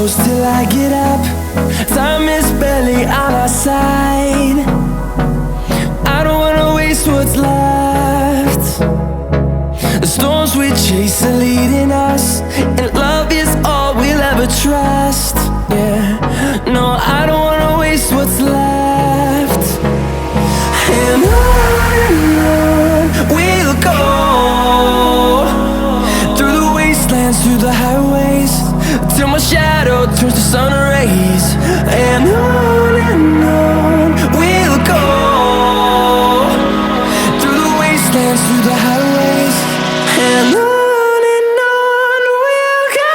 close till I get up. Time is barely on our side. I don't wanna waste what's left. The storms we chase are leading us, and love is all we'll ever trust. Yeah, no, I don't wanna waste what's left. And on we'll go, through the wastelands, through the highways, till my shadow turns to sun rays. And on we'll go, through the wastelands, through the highways, and on we'll go.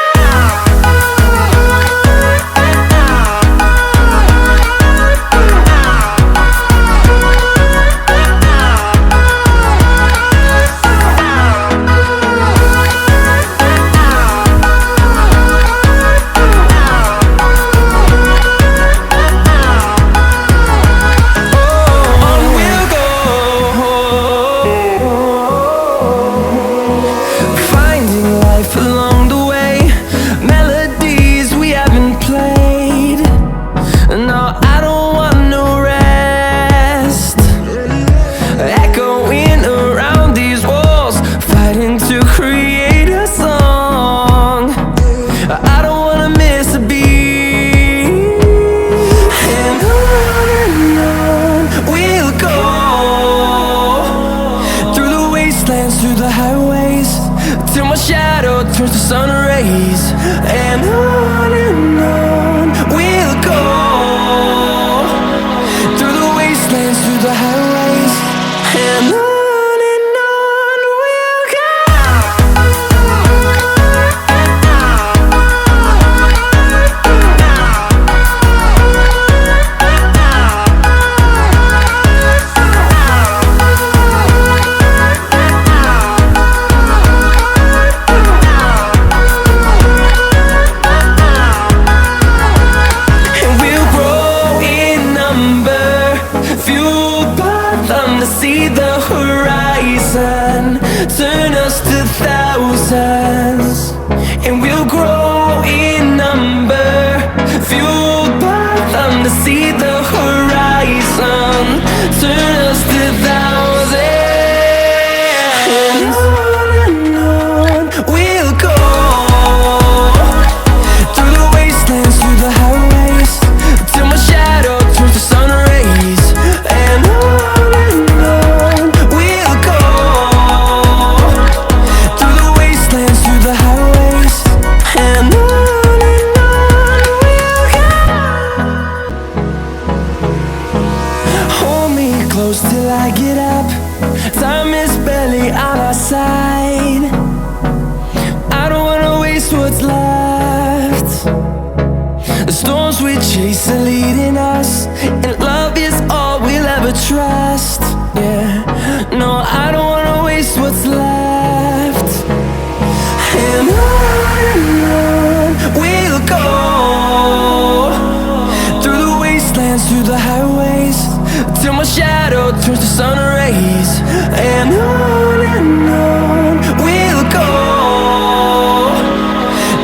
Along the way, melodies we haven't played. No, I don't want no rest. Echoing around these walls, fighting to create a song. I don't wanna miss a beat. And on we'll go, through the wastelands, through the highways, till my shadow turns to sun rays. And on we'll go, through the wastelands, through the highways, and on we'll go. See the horizon turn us to thousands, and we'll grow in number, fueled by them. To see the horizon turn us to thousands, and on we'll go, through the wastelands, through the highways, till my shadow turns to sun rays. And close till I get up. Time is barely on our side. I don't wanna waste what's left. The storms we chase are leading us, and love is all we'll ever trust. Yeah, no, I don't wanna waste what's left. And on we'll go, through the wastelands, through the highways, till my shadow turns to sun rays. And on we'll go,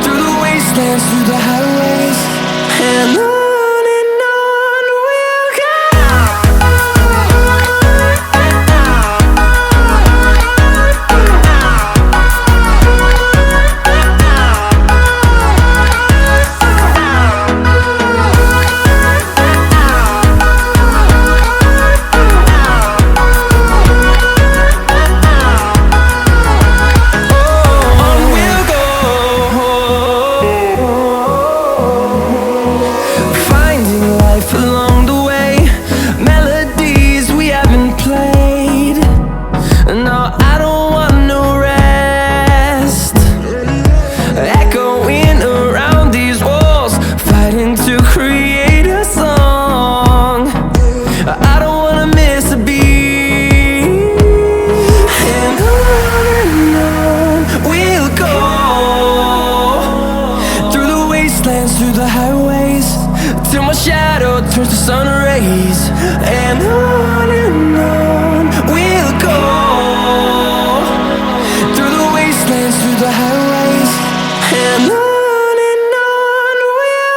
through the wastelands, through the highways, and on we'll go. Along the way, melodies we haven't played. No, I don't want no rest. Echoing around these walls, fighting to create a song. I don't wanna miss a beat. And on we'll go, through the wastelands, through the highways, till my shadow turns to sun rays. And on we'll go, through the wastelands, through the highways, and on we'll go.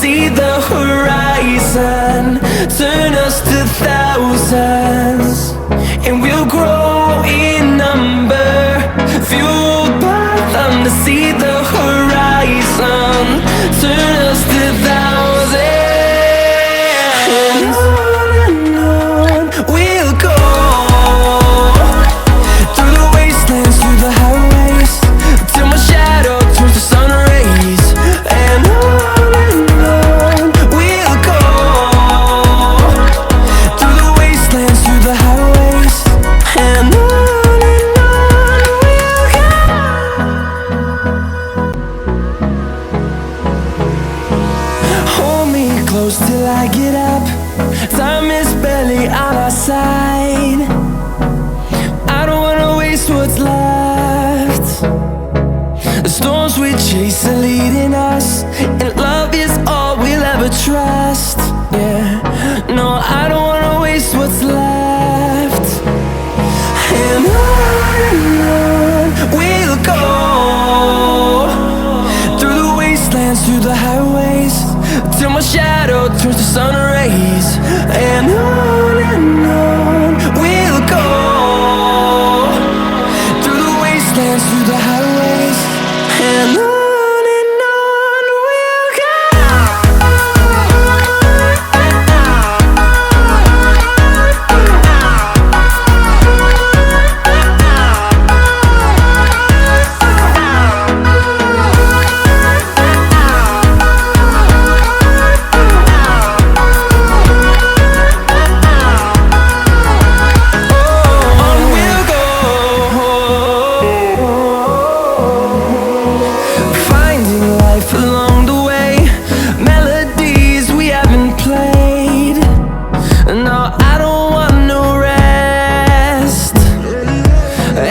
see the horizon, turn us to thousands, and we'll grow in number, fueled by them to see the horizon, turn us to thousands. And on we'll go, through the wastelands, through the highways, till my shadow turns to sun rays. And on we'll go, through the wastelands, through the highways. And on we'll go. Hold me close till I get up, time is barely on our side. I don't wanna waste what's left. The storms we chase are leading us, and love is all we'll ever trust. Yeah, no, I don't wanna waste what's left. And on we'll go, through the wastelands, through the highways, till my shadow turns to sun rays. And on we'll go, through the wastelands, through the highways. And on we'll go. Along the way, melodies we haven't played. No, I don't want no rest.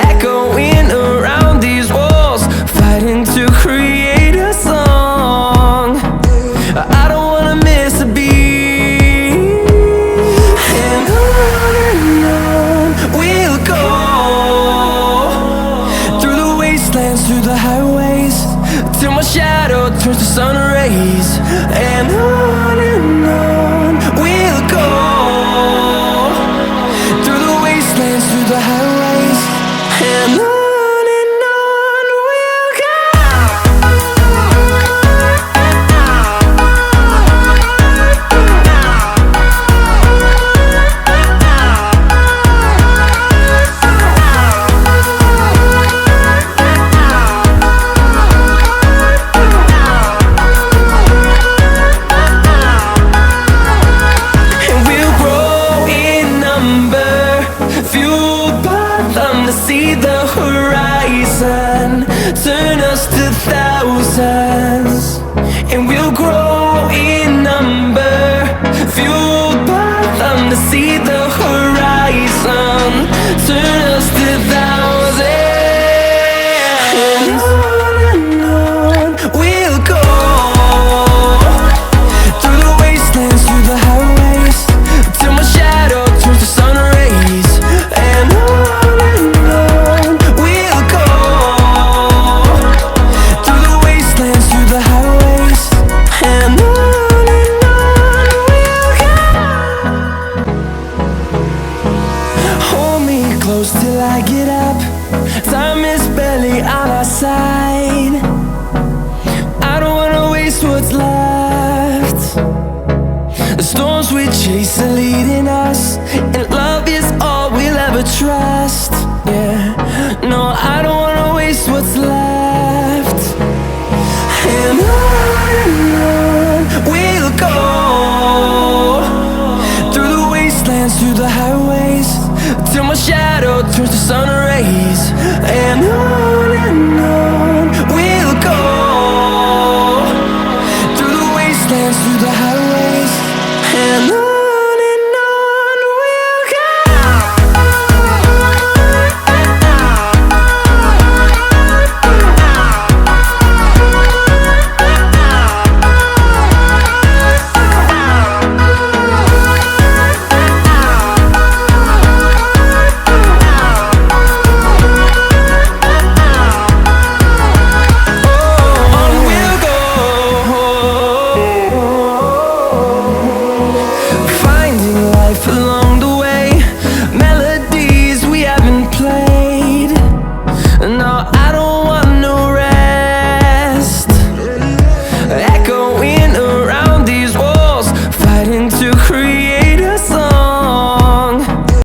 Echoing around these walls, fighting to create a song. I don't wanna miss a beat. And on we'll go, through the wastelands, through the highways, till my shadow turns to sun rays. And on we'll go, through the wastelands, through the highways. And on we'll go. See the horizon, turn us to thousands, and we'll grow in number, fueled by them to see the horizon, turn us to thousands. And on we'll go, through the wastelands, through the highways, till my shadow turns to sun rays. And close till I get up, time is barely on our side. I don't wanna waste what's left. The storms we chase are leading